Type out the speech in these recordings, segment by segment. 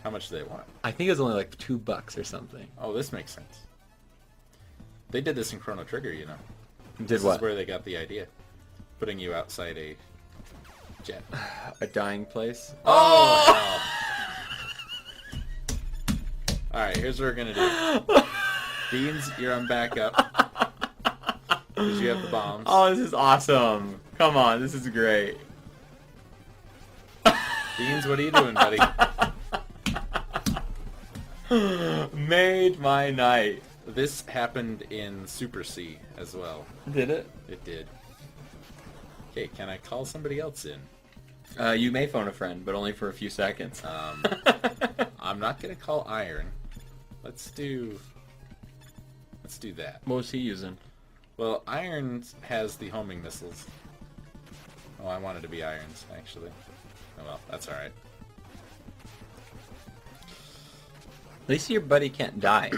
How much do they want? I think it was only like $2 or something. Oh, this makes sense. They did this in Chrono Trigger, you know. Did This what? is where they got the idea. Putting you outside a jet. A dying place? Oh! Alright, here's what we're gonna do. Beans, you're on backup. Because you have the bombs. Oh, this is awesome. Come on, this is great. Beans, what are you doing, buddy? Made my night. This happened in Super C as well. Did it? It did. Okay, can I call somebody else in? You may phone a friend, but only for a few seconds. I'm not gonna call Iron. Let's do that. What was he using? Well, Iron has the homing missiles. Oh, I wanted to be Iron's, actually. Oh well, that's alright. At least your buddy can't die.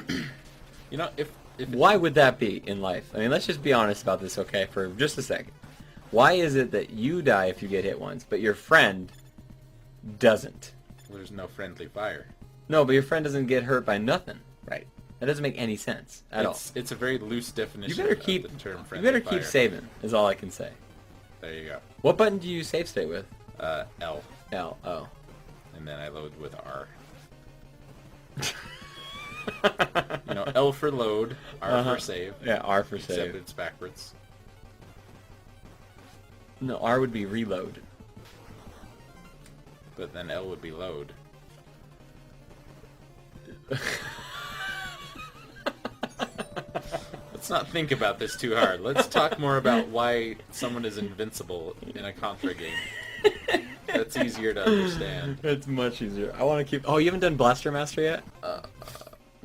You know, if Why would that be in life? I mean, let's just be honest about this, okay, for just a second. Why is it that you die if you get hit once, but your friend doesn't? there's no friendly fire. No, but your friend doesn't get hurt by nothing. Right. That doesn't make any sense at all. It's a very loose definition You better keep of the term you friendly better keep fire. saving, is all I can say. There you go. What button do you save state with? L. L. Oh. And then I load with R. You know, L for load, R for save. Yeah, R for Except save. it's backwards. No, R would be reload. But then L would be load. Let's not think about this too hard. Let's talk more about why someone is invincible in a Contra game. That's easier to understand. It's much easier. I want to keep... Oh, you haven't done Blaster Master yet?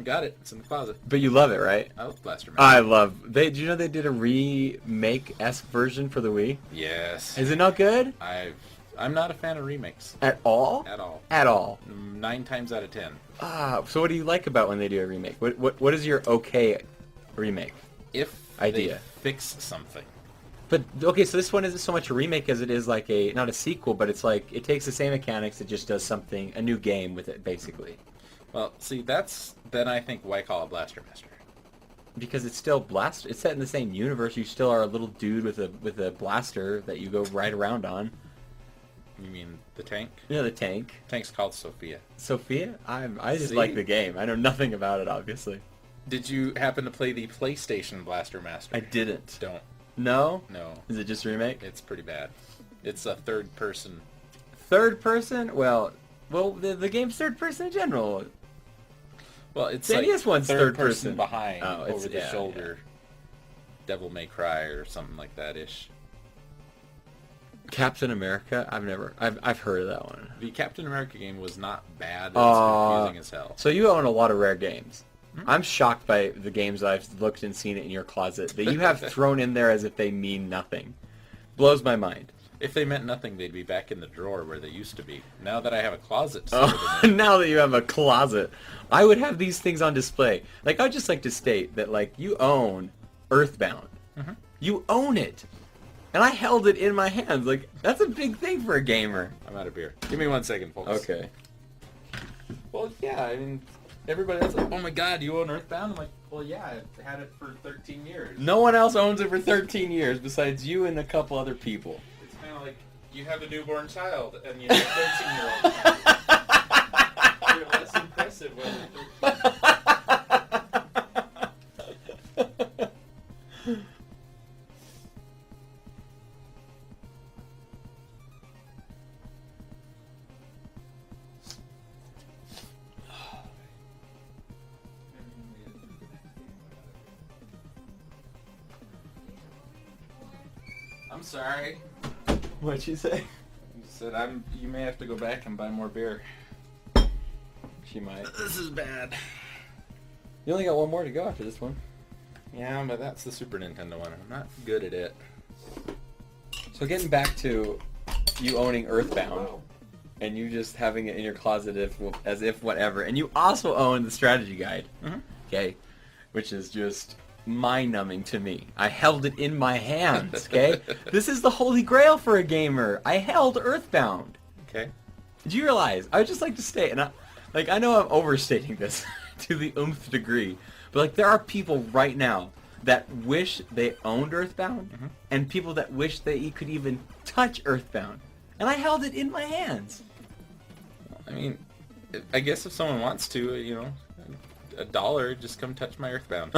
Got it. It's in the closet. But you love it, right? I love Blaster Man. I love... Do you know they did a remake-esque version for the Wii? Yes. Is it not good? I'm not a fan of remakes. At all? At all. At all. 9 times out of 10. So what do you like about when they do a remake? What is your okay remake? If Idea. they fix something. But, okay, so this one isn't so much a remake as it is like a... Not a sequel, but it's like... It takes the same mechanics, it just does something... A new game with it, basically. Well, see, then I think why call it Blaster Master? Because it's still blast. It's set in the same universe. You still are a little dude with a blaster that you go ride around on. You mean the tank? You know the tank. Tank's called Sophia. Sophia. I just See? like the game. I know nothing about it, obviously. Did you happen to play the PlayStation Blaster Master? I didn't. Don't. No. No. Is it just a remake? It's pretty bad. It's a third person. Third person. Well, the game's third person in general. Well, it's The like NES one's third third person. behind, Oh, it's- over the yeah, shoulder. Devil May Cry or something like that ish. Captain America. I've heard of that one. The Captain America game was not bad. It was confusing as hell. So you own a lot of rare games. I'm shocked by the games I've looked and seen it in your closet that you have thrown in there as if they mean nothing. Blows my mind. If they meant nothing, they'd be back in the drawer where they used to be. Now that I have a closet to store them in, Now that you have a closet, I would have these things on display. Like, I'd just like to state that, like, you own Earthbound. You own it. And I held it in my hands. Like, that's a big thing for a gamer. I'm out of beer. Give me 1 second, folks. Okay. Well, yeah, I mean, everybody else like, oh my god, you own Earthbound? I'm like, well, yeah, I've had it for 13 years. No one else owns it for 13 years besides you and a couple other people. It's kind of like you have a newborn child and you have a 13-year-old. You're less impressive when you're 13. I'm sorry. What'd you say? You said you may have to go back and buy more beer. She might. This is bad. You only got one more to go after this one. Yeah, but that's the Super Nintendo one. I'm not good at it. So getting back to you owning Earthbound, and you just having it in your closet as if whatever, and you also own the strategy guide, okay, which is just mind-numbing to me. I held it in my hands, okay? This is the holy grail for a gamer. I held Earthbound. Okay. Did you realize? I would just like to state, and Like, I know I'm overstating this to the nth degree, but like there are people right now that wish they owned Earthbound, and people that wish they could even touch Earthbound, and I held it in my hands. I mean, I guess if someone wants to, you know, $1, just come touch my Earthbound.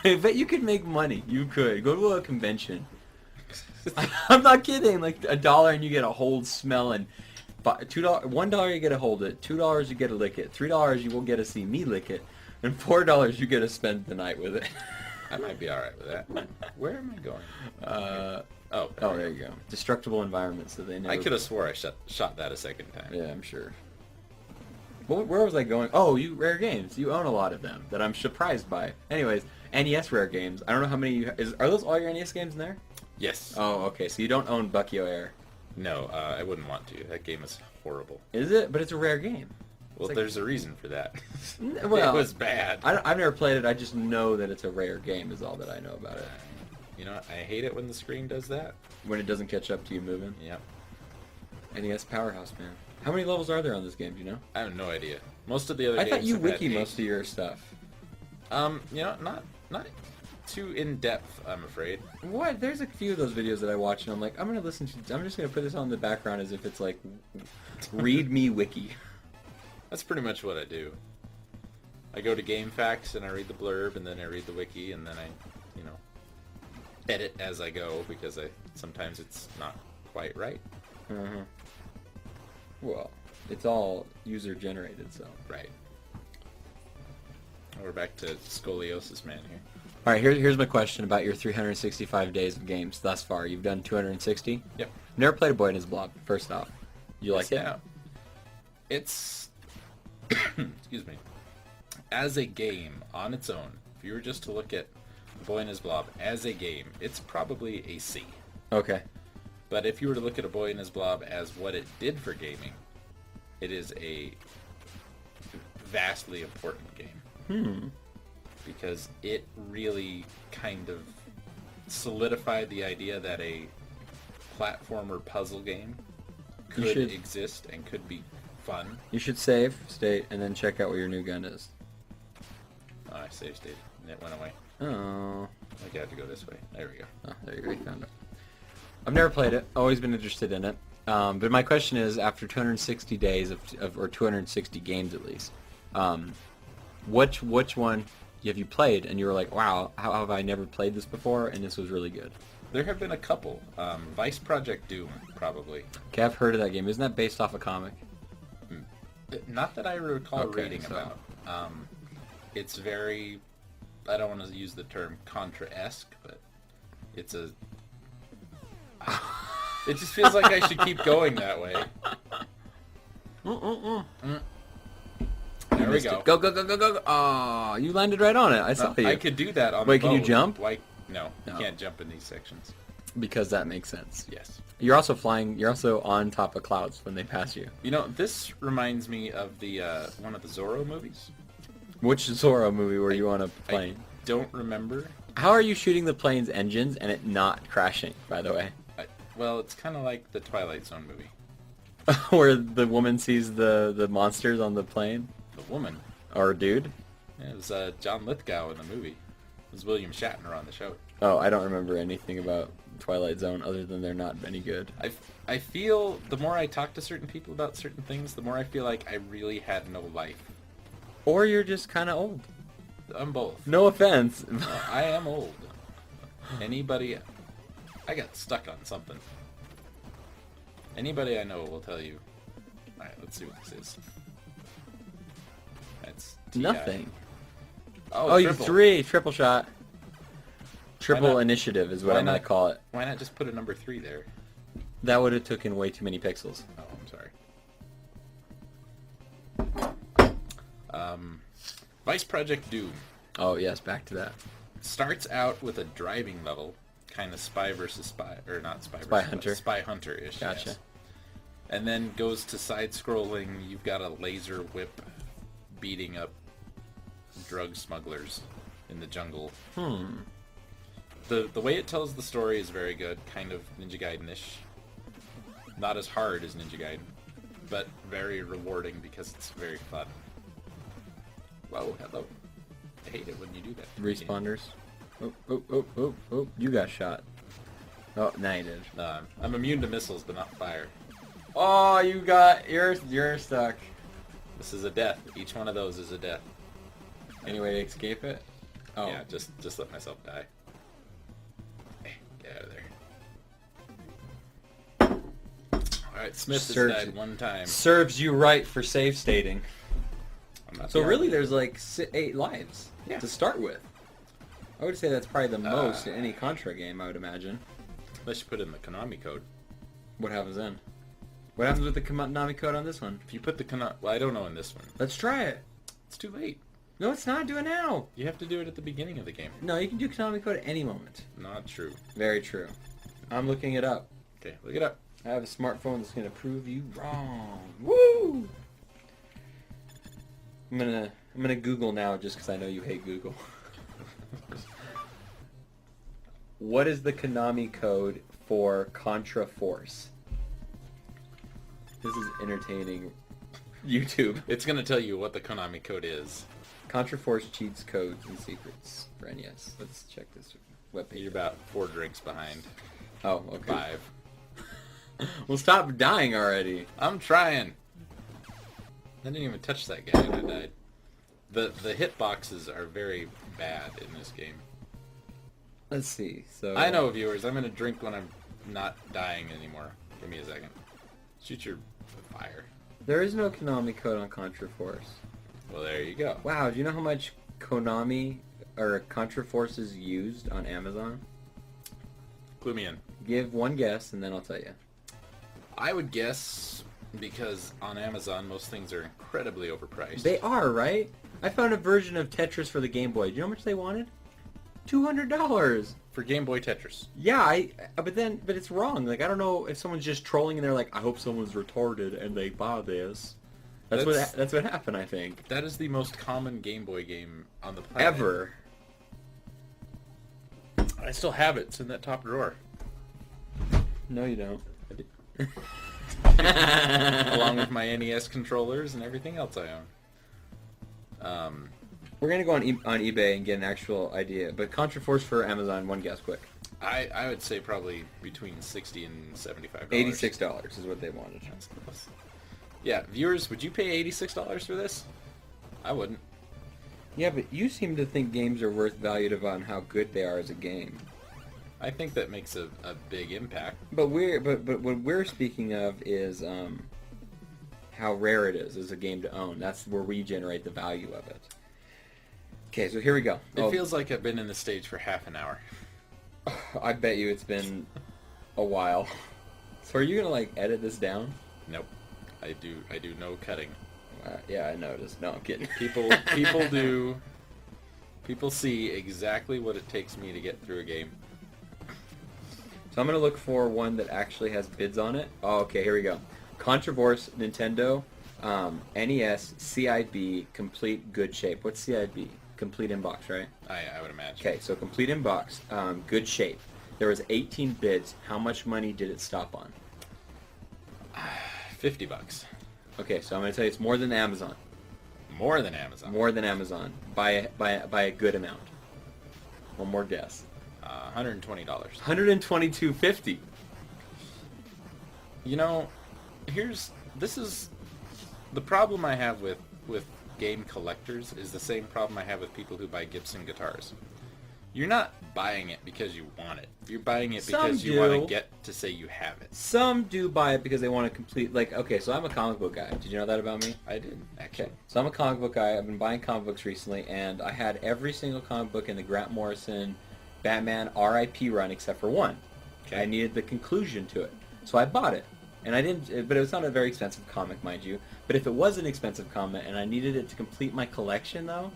I bet you could make money. You could go to a convention. I'm not kidding. Like $1 and you get a hold, smell, and $2, $1 you get to hold it. $2 you get to lick it. $3 you will get to see me lick it, and $4 you get to spend the night with it. I might be all right with that. Where am I going? Oh, there you go. Destructible environments, so they never... I could have swore I shot that a second time. Yeah, I'm sure. Where was I going? Oh, you Rare Games. You own a lot of them that I'm surprised by. Anyways, NES Rare Games. I don't know how many you... Are those all your NES games in there? Yes. Oh, okay. So you don't own Bucky O'Hare. No, I wouldn't want to. That game is horrible. Is it? But it's a rare game. Well, like... there's a reason for that. Well, it was bad. I've never played it. I just know that it's a rare game is all that I know about it. You know, I hate it when the screen does that. When it doesn't catch up to you moving? Yep. NES Powerhouse, man. How many levels are there on this game, do you know? I have no idea. Most of the other I games thought you have had wiki 8. most of your stuff. You know, not too in-depth, I'm afraid. What? There's a few of those videos that I watch and I'm like, I'm just gonna put this on the background as if it's like, read me wiki. That's pretty much what I do. I go to GameFAQs and I read the blurb and then I read the wiki and then I, you know, edit as I go because sometimes it's not quite right. Uh-huh. Well, it's all user-generated, so. Right. We're back to Scoliosis Man here. All right, here's my question about your 365 days of games thus far. You've done 260? Yep. Never played a Boy and His Blob, first off. You like it? Yeah. It's... excuse me. As a game on its own, if you were just to look at Boy and His Blob as a game, it's probably a C. Okay. But if you were to look at A Boy and His Blob as what it did for gaming, it is a vastly important game. Because it really kind of solidified the idea that a platformer puzzle game could exist and could be fun. You should save, state, and then check out where your new gun is. Oh, I saved state and it went away. Oh. I got to go this way. There we go. Oh, there you go. You found it. I've never played it. Always been interested in it. But my question is, after 260 days of or 260 games at least, which one have you played and you were like, wow, how have I never played this before and this was really good? There have been a couple. Vice Project Doom, probably. Okay, I've heard of that game. Isn't that based off a comic? Not that I recall reading about. It's very, I don't want to use the term Contra-esque, but it's a... It just feels like I should keep going that way. There we go. Go, go, go, go, go, go. Oh, you landed right on it. I saw you. I could do that on Wait, the can you boat. jump? Why? No, you can't jump in these sections. Because that makes sense. Yes. You're also flying, you're also on top of clouds when they pass you. You know, this reminds me of the one of the Zorro movies. Which Zorro movie were you on a plane? I don't remember. How are you shooting the plane's engines and it not crashing, by the way? Well, it's kind of like the Twilight Zone movie. Where the woman sees the monsters on the plane? The woman. Or dude? Yeah, it was John Lithgow in the movie. It was William Shatner on the show. Oh, I don't remember anything about Twilight Zone other than they're not any good. I feel the more I talk to certain people about certain things, the more I feel like I really had no life. Or you're just kind of old. I'm both. No offense. I am old. Anybody... I got stuck on something. Anybody I know will tell you. Alright, let's see what this is. That's TI. Nothing. Oh, you triple. 3. Triple shot. Triple not? initiative is what I'm going to call it. Why not just put a number 3 there? That would have taken way too many pixels. Oh, I'm sorry. Vice Project Doom. Oh, yes, back to that. Starts out with a driving level, kind of spy versus spy, or not spy versus Spy Hunter. Spy Hunter-ish. Gotcha. Yes. And then goes to side-scrolling. You've got a laser whip beating up drug smugglers in the jungle. The way it tells the story is very good, kind of Ninja Gaiden-ish. Not as hard as Ninja Gaiden, but very rewarding because it's very fun. Whoa, hello. I hate it when you do that. Responders. Oh, you got shot. Oh, now you did. I'm immune to missiles, but not fire. Oh, you're stuck. This is a death. Each one of those is a death. Any way to escape it? Oh. Yeah, just let myself die. Hey, get out of there. Alright, Smith has died one time. Serves you right for save stating. So really there's like 8 lives to start with. I would say that's probably the most in any Contra game, I would imagine. Unless you put in the Konami code. What happens then? What happens with the Konami code on this one? If you put the Konami... Well, I don't know in this one. Let's try it. It's too late. No, it's not. Do it now. You have to do it at the beginning of the game. No, you can do Konami code at any moment. Not true. Very true. I'm looking it up. Okay, look it up. I have a smartphone that's going to prove you wrong. Woo! I'm gonna Google now just because I know you hate Google. What is the Konami code for Contra Force? This is entertaining. YouTube. It's going to tell you what the Konami code is. Contra Force cheats, codes, and secrets for NES. Let's check this webpage. You're about 4 drinks behind. Oh, okay. 5. Well, stop dying already. I'm trying. I didn't even touch that guy and I died. The hitboxes are very bad in this game. Let's see. So I know, viewers. I'm going to drink when I'm not dying anymore. Give me a second. Shoot your fire. There is no Konami code on Contra Force. Well, there you go. Wow, do you know how much Konami or Contra Force is used on Amazon? Clue me in. Give one guess and then I'll tell you. I would guess because on Amazon most things are incredibly overpriced. They are, right? I found a version of Tetris for the Game Boy. Do you know how much they wanted? $200. For Game Boy Tetris. Yeah, but it's wrong. Like, I don't know if someone's just trolling and they're like, I hope someone's retarded and they buy this. That's what happened, I think. That is the most common Game Boy game on the planet. Ever. I still have it. It's in that top drawer. No, you don't. Along with my NES controllers and everything else I own. We're gonna go on eBay and get an actual idea. But Contra Force for Amazon, one guess quick. I would say probably between $60 and $75. $86 is what they wanted. That's close. Yeah, viewers, would you pay $86 for this? I wouldn't. Yeah, but you seem to think games are worth valued upon how good they are as a game. I think that makes a big impact. But what we're speaking of is how rare it is as a game to own. That's where we generate the value of it. Okay, so here we go. It feels like I've been in the stage for half an hour. I bet you it's been a while. So are you gonna like edit this down? Nope. I do no cutting. Yeah, I noticed. No, I'm kidding. People see exactly what it takes me to get through a game. So I'm gonna look for one that actually has bids on it. Oh, okay, here we go. Contra Force, Nintendo, NES, CIB, complete good shape. What's CIB? Complete inbox, right? I would imagine. Okay, so complete inbox, good shape. There was 18 bids. How much money did it stop on? $50. Okay, so I'm gonna tell you it's more than Amazon. More than Amazon. More than Amazon by a good amount. One more guess. $120. $122.50. You know, this is the problem I have with game collectors is the same problem I have with people who buy Gibson guitars. You're not buying it because you want it. You're buying it because you want to get to say you have it. Some do buy it because they want to complete, like, okay, so I'm a comic book guy. Did you know that about me? I did, actually. Okay, so I'm a comic book guy. I've been buying comic books recently, and I had every single comic book in the Grant Morrison Batman R.I.P. run except for one. Okay. I needed the conclusion to it. So I bought it. And I didn't, but it was not a very expensive comic, mind you. But if it was an expensive comic and I needed it to complete my collection, though,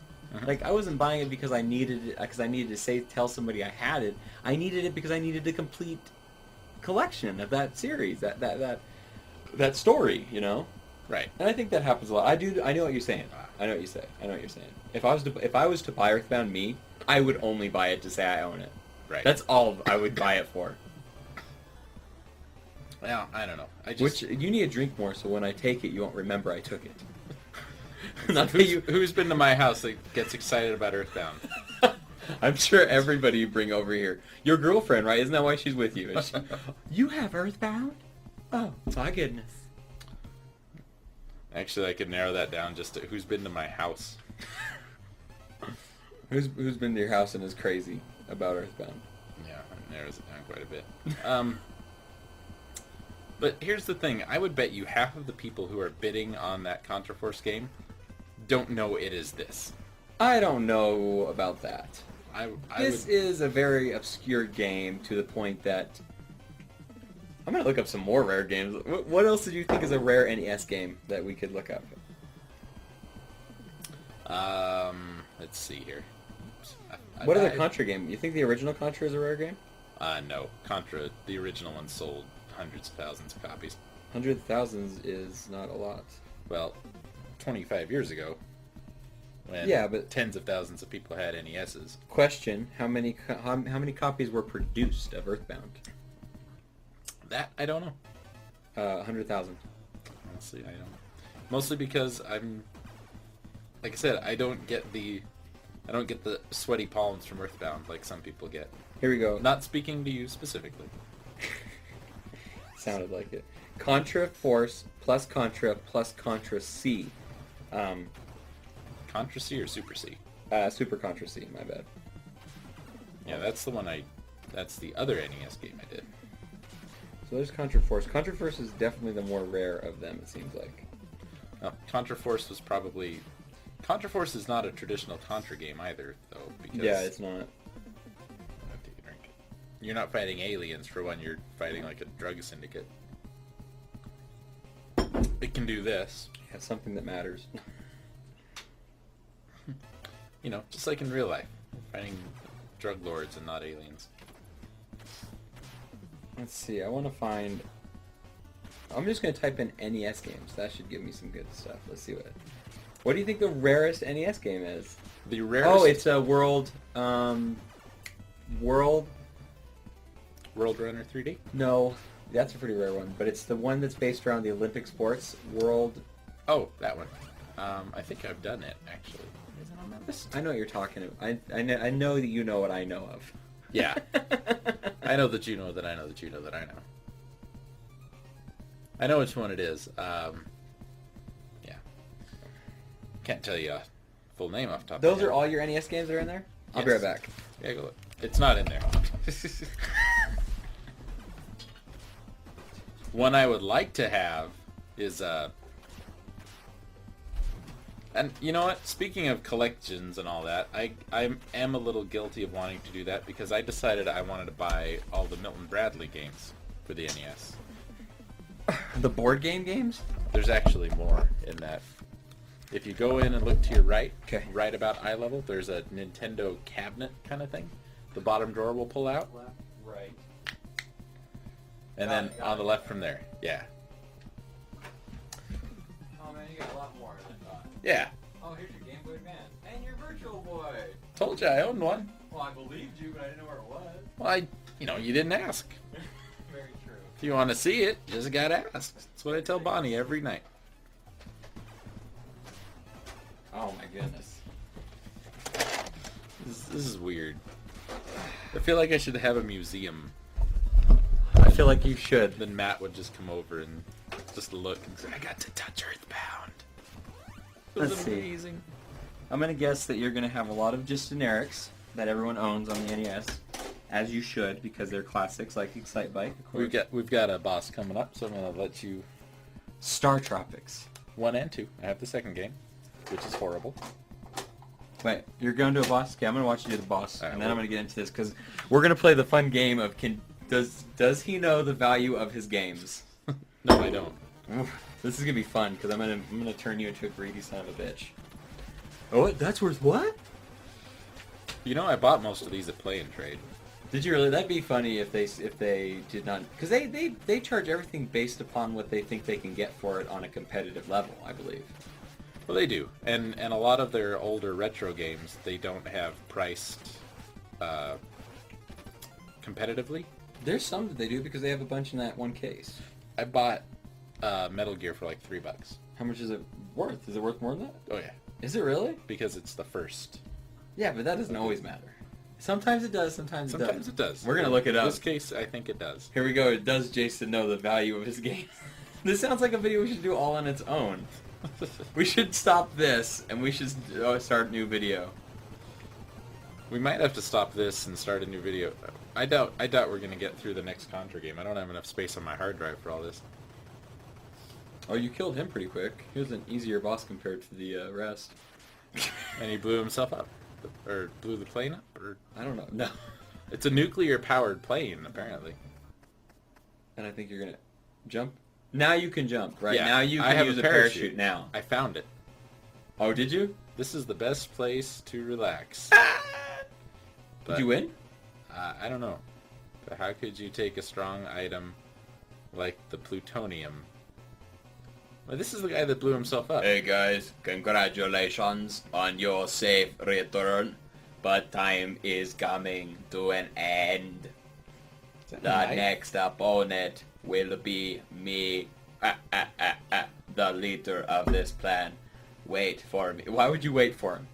like I wasn't buying it because I needed it, because I needed to tell somebody I had it. I needed it because I needed a complete collection of that series, that story, you know. Right. And I think that happens a lot. I know what you're saying. I know what you're saying. If I was to buy Earthbound Me, I would only buy it to say I own it. Right. That's all I would buy it for. Well, I don't know. Which, you need to drink more so when I take it, you won't remember I took it. Not that you. Who's been to my house that gets excited about Earthbound? I'm sure everybody you bring over here. Your girlfriend, right? Isn't that why she's with you? Is she, you have Earthbound? Oh, my goodness. Actually, I could narrow that down just to who's been to my house. Who's been to your house and is crazy about Earthbound? Yeah, that narrows it down quite a bit. But here's the thing. I would bet you half of the people who are bidding on that Contra Force game don't know it is this. I don't know about that. This would... is a very obscure game to the point that... I'm going to look up some more rare games. What else did you think is a rare NES game that we could look up? Let's see here. Oops. What other Contra game? You think the original Contra is a rare game? No. Contra, the original one, sold hundreds of thousands of copies. Hundreds of thousands is not a lot. Well, 25 years ago, when but tens of thousands of people had NESs. Question: How many copies were produced of Earthbound? That I don't know. 100,000. Honestly, I don't know. Mostly because like I said, I don't get the sweaty palms from Earthbound like some people get. Here we go. Not speaking to you specifically. Sounded like it. Contra Force plus Contra C. Contra C or Super C? Super Contra C, my bad. Yeah, that's the one that's the other NES game I did. So there's Contra Force. Contra Force is definitely the more rare of them, it seems like. Oh, Contra Force was probably... Contra Force is not a traditional Contra game either, though, because... Yeah, it's not. I'll take a drink. You're not fighting aliens, for one, you're fighting like a drug syndicate. It can do this. Yeah, something that matters. You know, just like in real life. Fighting drug lords and not aliens. Let's see, I want to find... I'm just going to type in NES games. That should give me some good stuff. Let's see what... What do you think the rarest NES game is? The rarest... Oh, it's a World Runner 3D? No, that's a pretty rare one. But it's the one that's based around the Olympic sports. World... Oh, that one. I think I've done it, actually. Is it on that list? I know what you're talking about. I know that you know what I know of. Yeah. I know that you know that I know that you know that I know. I know which one it is. Yeah. Can't tell you a full name off the top of my head. Those are all your NES games that are in there? I'll be right back. Yeah, go look. It's not in there. One I would like to have is and you know what? Speaking of collections and all that, I am a little guilty of wanting to do that because I decided I wanted to buy all the Milton Bradley games for the NES. The board game games? There's actually more in that. If you go in and look to your right, okay, right about eye level, there's a Nintendo cabinet kind of thing. The bottom drawer will pull out. Left, right. And then on the left from there. Yeah. Oh man, you got a lot more than I thought. Yeah. Oh, here's your Game Boy Advance. And your Virtual Boy. Told you I owned one. Well, I believed you, but I didn't know where it was. Well, you didn't ask. Very true. If you want to see it, you just gotta ask. That's what I tell Bonnie every night. Oh my goodness. This is weird. I feel like I should have a museum. I feel like you should. Then Matt would just come over and just look and say, I got to touch Earthbound. Let's see. Amazing. I'm going to guess that you're going to have a lot of just generics that everyone owns on the NES. As you should, because they're classics like Excitebike, of course. We've got a boss coming up, so I'm going to let you... Star Tropics. 1 and 2. I have the second game, which is horrible. Wait, you're going to a boss? Okay, I'm going to watch you do the boss, right, and then I'm going to get into this, because we're going to play the fun game of does he know the value of his games? No, I don't. This is going to be fun, because I'm gonna turn you into a greedy son of a bitch. Oh, that's worth what? You know, I bought most of these at Play and Trade. Did you really? That'd be funny if they did not, because they charge everything based upon what they think they can get for it on a competitive level, I believe. Well, they do, and a lot of their older retro games they don't have priced competitively. There's some that they do because they have a bunch in that one case. I bought Metal Gear for like $3. How much is it worth? Is it worth more than that? Oh yeah, Is it really? because it's the first. Yeah, but that doesn't always matter. Sometimes it does, sometimes it Sometimes doesn't. it does. We're gonna look it In up. this case, I think it does. Here we go. Does Jason know the value of his game? This sounds like a video we should do all on its own. We should stop this, and we should start a new video. We might have to stop this and start a new video. I doubt we're gonna get through the next Contra game. I don't have enough space on my hard drive for all this. Oh, you killed him pretty quick. He was an easier boss compared to the rest. And he blew himself up, or blew the plane up, or I don't know. No. it's a nuclear-powered plane apparently. And I think you're gonna jump. Now you can jump, right? Yeah, Now you I can have use a a parachute parachute. now. I found it. Oh, did you? This is the best place to relax. Did you win? I don't know. But how could you take a strong item like the plutonium? Well, this is the guy that blew himself up. Hey guys, congratulations on your safe return. But time is coming to an end. Is that a The knife? next opponent will be me, the leader of this plan. Wait for me. Why would you wait for him?